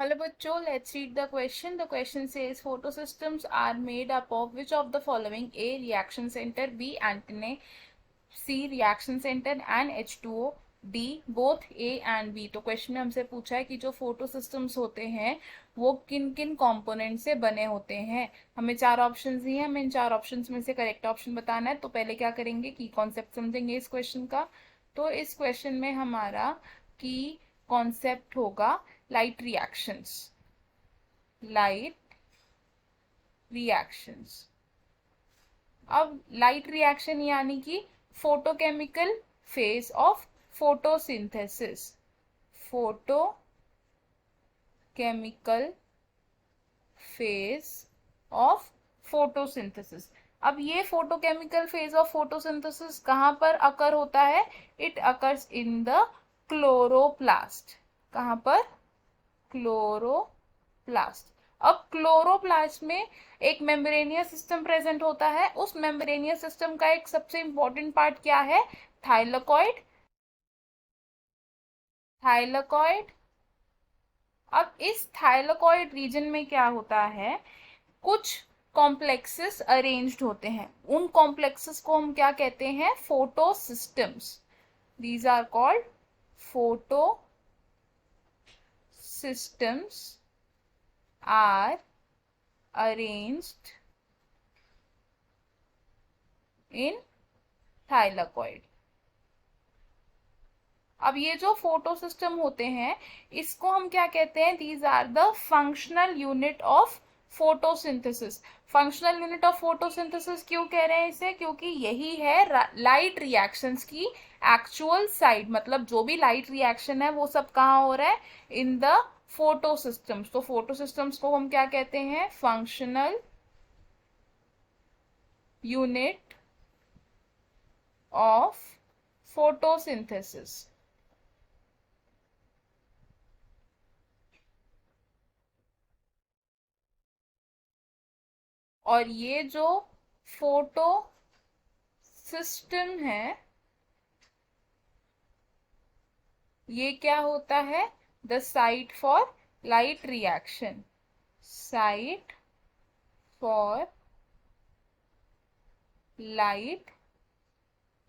Hello bachcho, let's read the question. The question says photosystems are made up of which of the following: A. Reaction center, B. antennae, C. reaction center and H2O, D. both A and B। तो question में हमसे पूछा है कि जो photo systems होते हैं वो किन किन कंपोनेंट से बने होते हैं। हमें चार ऑप्शंस दिए हैं, हमें इन चार ऑप्शंस में से करेक्ट ऑप्शन बताना है। तो पहले क्या करेंगे कि कॉन्सेप्ट समझेंगे इस क्वेश्चन का। तो इस क्वेश्चन में हमारा की कॉन्सेप्ट होगा लाइट रिएक्शंस। Light reactions. अब लाइट रिएक्शन यानी कि photochemical phase of photosynthesis. Photochemical phase of photosynthesis. अब ये फोटोकेमिकल फेज ऑफ फोटोसिंथेसिस कहाँ पर अकर होता है? It occurs in the chloroplast. कहाँ पर? क्लोरोप्लास्ट। अब क्लोरोप्लास्ट में एक मेम्ब्रेनियस सिस्टम प्रेजेंट होता है। उस मेम्ब्रेनियस सिस्टम का एक सबसे इंपॉर्टेंट पार्ट क्या है? थाइलेकॉइड। थाइलेकॉइड। अब इस थाइलेकॉइड रीजन में क्या होता है? कुछ कॉम्प्लेक्सेस अरेंज्ड होते हैं। उन कॉम्प्लेक्सेस को हम क्या कहते हैं? Photo systems. These are called photo systems are arranged in thylakoid। अब ये जो फोटो सिस्टम होते हैं इसको हम क्या कहते हैं? These are the functional unit of photosynthesis. Functional unit of photosynthesis क्यों कह रहे हैं इसे? क्योंकि यही है लाइट रिएक्शंस की एक्चुअल साइड। मतलब जो भी लाइट रिएक्शन है वो सब कहाँ हो रहा है? In the photo systems. तो फोटो सिस्टम्स को हम क्या कहते हैं? Functional unit of photosynthesis. और ये जो फोटो सिस्टम है ये क्या होता है? The site for light reaction. Site for light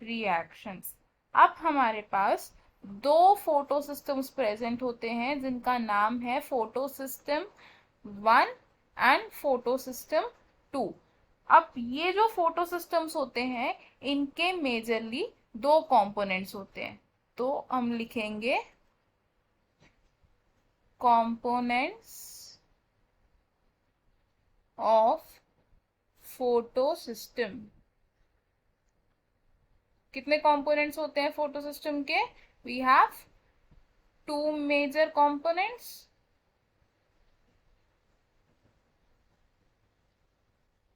reactions. अब हमारे पास दो फोटो सिस्टम्स प्रेजेंट होते हैं जिनका नाम है photo system 1 and photo system 2। अब ये जो फोटो सिस्टम्स होते हैं इनके मेजरली दो कंपोनेंट्स होते हैं। तो हम लिखेंगे कंपोनेंट्स ऑफ फोटो सिस्टम। कितने कंपोनेंट्स होते हैं फोटो सिस्टम के? We have two major components.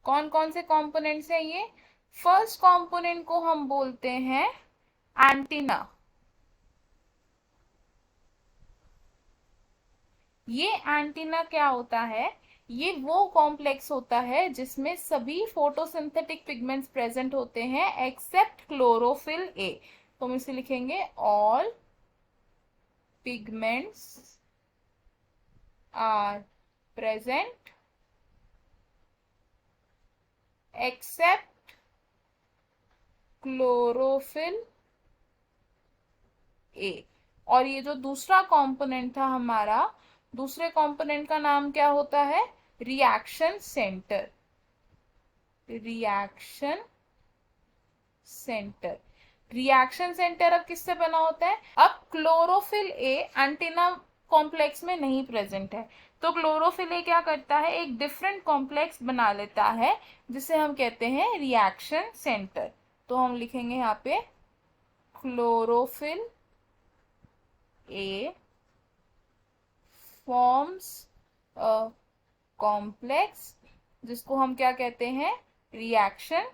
कौन कौन से कंपोनेंट्स हैं ये? फर्स्ट कंपोनेंट को हम बोलते हैं एंटीना। ये एंटीना क्या होता है? ये वो कॉम्प्लेक्स होता है जिसमें सभी फोटोसिंथेटिक पिगमेंट्स प्रेजेंट होते हैं एक्सेप्ट क्लोरोफिल ए। तो हम इसे लिखेंगे all pigments are present except chlorophyll A. और ये जो दूसरा कंपोनेंट था हमारा, दूसरे कंपोनेंट का नाम क्या होता है? Reaction centre. Reaction centre. Reaction centre अब किससे बना होता है? अब क्लोरोफिल ए एंटीना कॉम्प्लेक्स में नहीं प्रेजेंट है तो क्लोरोफिल ए क्या करता है? एक डिफरेंट कॉम्प्लेक्स बना लेता है जिसे हम कहते हैं रिएक्शन सेंटर। तो हम लिखेंगे यहाँ पे chlorophyll A forms a complex जिसको हम क्या कहते हैं? Reaction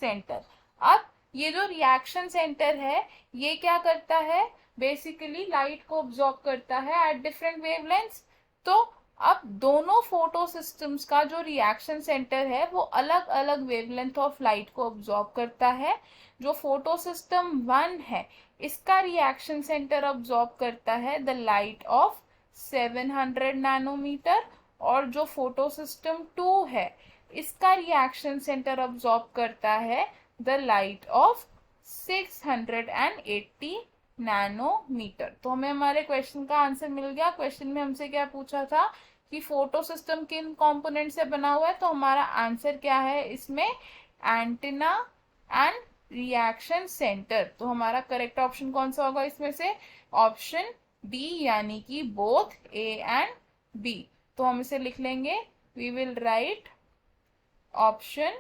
centre. अब ये जो रिएक्शन सेंटर है ये क्या करता है? बेसिकली लाइट को ऑब्जॉर्ब करता है एट डिफरेंट वेवलेंथ्स। तो अब दोनों फोटो सिस्टम्स का जो रिएक्शन सेंटर है वो अलग अलग वेवलेंथ ऑफ लाइट को ऑब्जॉर्ब करता है। जो फोटो सिस्टम 1 है इसका रिएक्शन सेंटर ऑब्जॉर्ब करता है द लाइट ऑफ 700 नैनोमीटर, और जो फोटो सिस्टम 2 है इसका रिएक्शन सेंटर अब्सॉर्ब करता है द लाइट ऑफ 680 नैनोमीटर। तो हमें हमारे क्वेश्चन का आंसर मिल गया। क्वेश्चन में हमसे क्या पूछा था कि फोटो सिस्टम किन कंपोनेंट से बना हुआ है, तो हमारा आंसर क्या है इसमें, एंटीना एंड रिएक्शन सेंटर। तो हमारा करेक्ट ऑप्शन कौन सा होगा इसमें से, ऑप्शन डी, यानी कि बोथ ए एंड बी। तो हम इसे लिख लेंगे, we will write option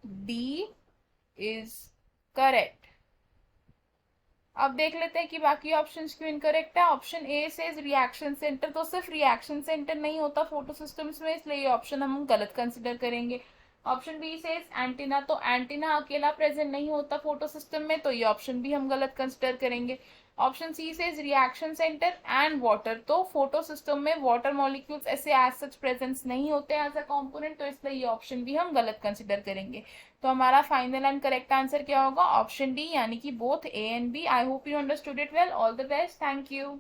D is correct. अब देख लेते हैं कि बाकी ऑप्शंस क्यों इनकरेक्ट है। ऑप्शन ए से रिएक्शन सेंटर, तो सिर्फ रिएक्शन सेंटर नहीं होता फोटो सिस्टम्स में, इसलिए ये ऑप्शन हम गलत कंसिडर करेंगे। ऑप्शन बी से एंटीना, तो एंटीना अकेला प्रेजेंट नहीं होता फोटो सिस्टम में, तो ये ऑप्शन भी हम गलत कंसिडर करेंगे। ऑप्शन सी से रिएक्शन सेंटर एंड वाटर, तो फोटो सिस्टम में वाटर मॉलिक्यूल्स ऐसे एज सच प्रेजेंस नहीं होते एज अ कंपोनेंट, तो इसलिए ये ऑप्शन भी हम गलत कंसिडर करेंगे। तो हमारा फाइनल एंड करेक्ट आंसर क्या होगा, ऑप्शन डी, यानी कि both A and B. I hope you understood it well. All the best, thank you.